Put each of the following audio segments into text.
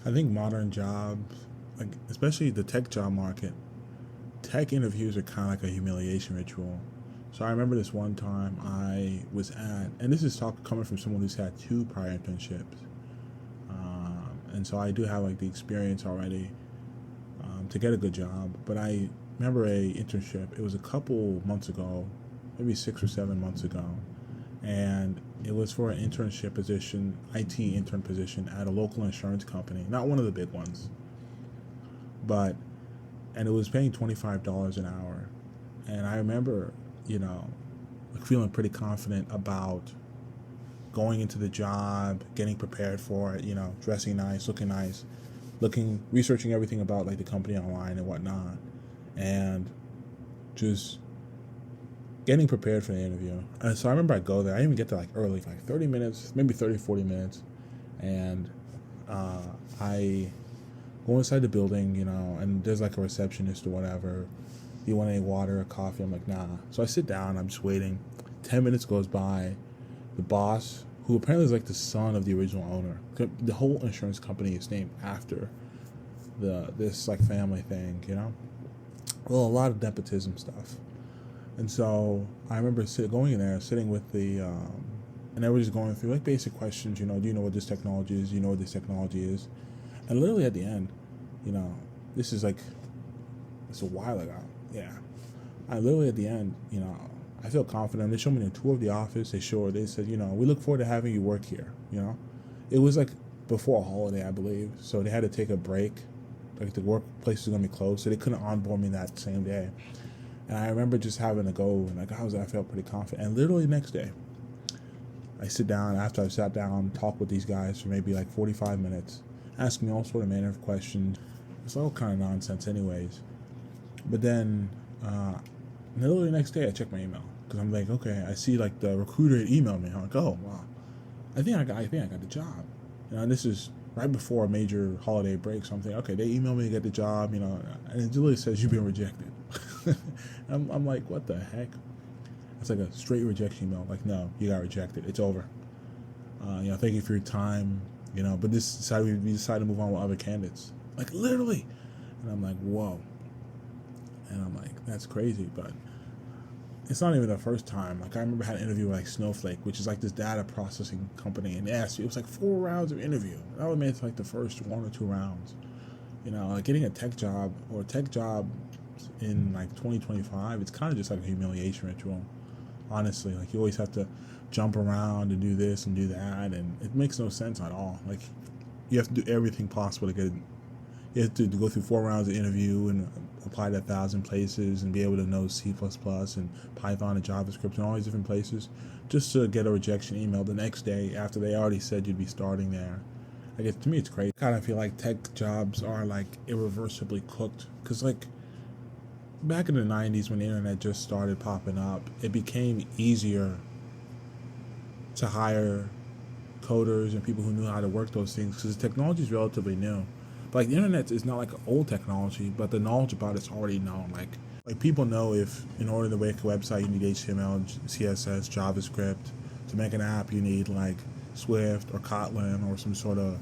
I think modern jobs, like especially the tech job market, tech interviews are kind of like a humiliation ritual. So I remember this one time I was at, and this is talk coming from someone who's had two prior internships, and so I do have like the experience already to get a good job. But I remember a internship. It was a couple months ago, maybe 6 or 7 months ago, and it was for an internship position, IT intern position at a local insurance company, not one of the big ones, but and it was paying $25 an hour. And I remember, you know, like feeling pretty confident about going into the job, getting prepared for it, dressing nice, researching everything about like the company online and whatnot, and just getting prepared for the interview. And so I remember I go there. I didn't even get there like early, like 30 minutes, maybe 30, 40 minutes. And I go inside the building, and there's like a receptionist or whatever. Do you want any water or coffee? I'm like, nah. So I sit down. I'm just waiting. 10 minutes goes by. The boss, who apparently is like the son of the original owner. The whole insurance company is named after this like family thing, Well, a lot of nepotism stuff. And so I remember going in there, sitting with and they were just going through like basic questions, do you know what this technology is? Do you know what this technology is? And literally at the end, this is like, it's a while ago. Yeah. I literally at the end, I feel confident. They showed me a tour of the office. They said, we look forward to having you work here, It was like before a holiday, I believe. So they had to take a break. Like the workplace was going to be closed. So they couldn't onboard me that same day. And I remember just having to go, and like I felt pretty confident. And literally the next day, I sit down, after I've sat down, talk with these guys for maybe like 45 minutes, asking me all sort of manner of questions. It's all kind of nonsense anyways. But then, literally the next day, I check my email. Because I'm like, okay, I see like the recruiter had emailed me. I'm like, oh, wow. I think I got the job. And this is right before a major holiday break. So I'm thinking, okay, they emailed me to get the job, and it literally says you've been rejected. I'm like, what the heck? It's like a straight rejection email. Like, no, you got rejected. It's over. Thank you for your time. But we decided to move on with other candidates. Like, literally. And I'm like, whoa. And I'm like, that's crazy. But it's not even the first time. Like, I remember I had an interview with like Snowflake, which is like this data processing company. And they asked me, it was like 4 rounds of interview. That would make like the first 1 or 2 rounds. Like getting a tech job in like 2025, it's kind of just like a humiliation ritual, honestly. Like you always have to jump around and do this and do that, and it makes no sense at all. Like you have to do everything possible to get it. You have to go through 4 rounds of interview and apply to 1,000 places and be able to know C++ and Python and JavaScript and all these different places just to get a rejection email the next day after they already said you'd be starting there. I guess to me it's crazy. I kind of feel like tech jobs are like irreversibly cooked because like back in the 90s when the internet just started popping up, it became easier to hire coders and people who knew how to work those things because the technology is relatively new. But like the internet is not like old technology, but the knowledge about it's already known. Like people know if in order to make a website you need HTML, CSS, JavaScript. To make an app you need like Swift or Kotlin or some sort of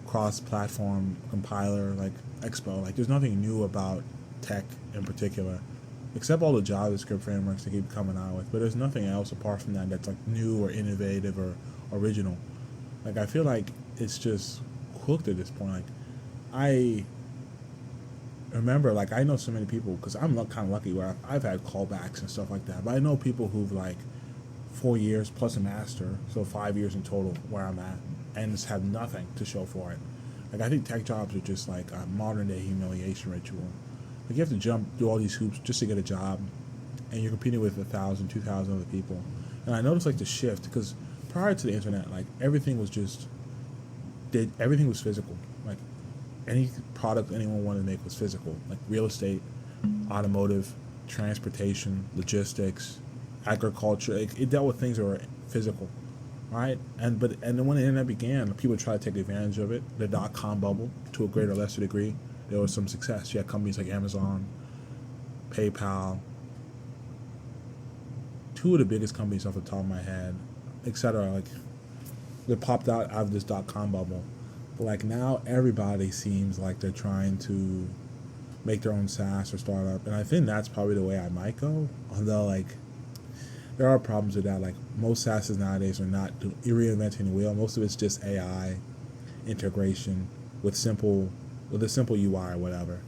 cross-platform compiler like Expo. Like there's nothing new about tech in particular, except all the JavaScript frameworks they keep coming out with. But there's nothing else apart from that that's like new or innovative or original. Like I feel like it's just cooked at this point. Like I remember, like I know so many people because I'm kind of lucky where I've had callbacks and stuff like that. But I know people who've like 4 years plus a master, so 5 years in total where I'm at, and just have nothing to show for it. Like I think tech jobs are just like a modern day humiliation ritual. Like you have to jump through all these hoops just to get a job, and you're competing with 1,000, 2,000 other people. And I noticed like the shift because prior to the internet, like everything was physical. Like any product anyone wanted to make was physical. Like real estate, automotive, transportation, logistics, agriculture. It dealt with things that were physical, right? And then when the internet began, people tried to take advantage of it. The .com bubble, to a greater or lesser degree, there was some success. You had companies like Amazon, PayPal, 2 of the biggest companies off the top of my head, etc. Like they popped out of this .com bubble. But like now, everybody seems like they're trying to make their own SaaS or startup, and I think that's probably the way I might go. Although like there are problems with that. Like most SaaSes nowadays are not reinventing the wheel. Most of it's just AI integration with a simple UI or whatever.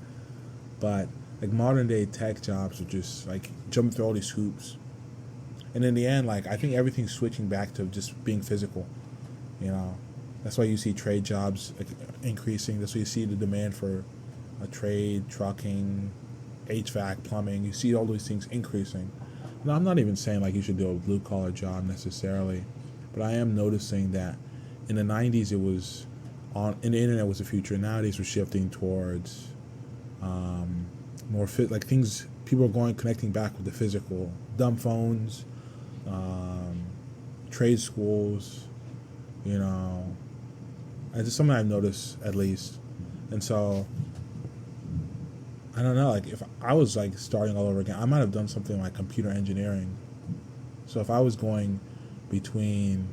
But like modern day tech jobs are just like jumping through all these hoops, and in the end, like I think everything's switching back to just being physical. You know, that's why you see trade jobs like, increasing. That's why you see the demand for a trade, trucking, HVAC, plumbing. You see all these things increasing. Now, I'm not even saying like you should do a blue collar job necessarily, but I am noticing that in the '90s it was in the internet was the future. Nowadays we're shifting towards more fit like things. People are connecting back with the physical, dumb phones, trade schools. You know, it's just something I've noticed at least, and so I don't know. Like if I was like starting all over again, I might have done something like computer engineering. So if I was going between,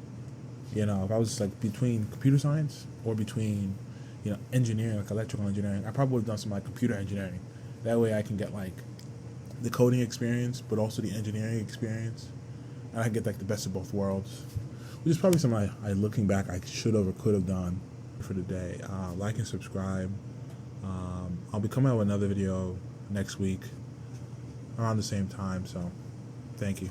if I was like between computer science or between, engineering, like electrical engineering, I probably would have done some like computer engineering. That way I can get like the coding experience, but also the engineering experience, and I can get like the best of both worlds. Which is probably something I looking back, I should have or could have done for today. Like and subscribe. I'll be coming out with another video next week around the same time, so thank you.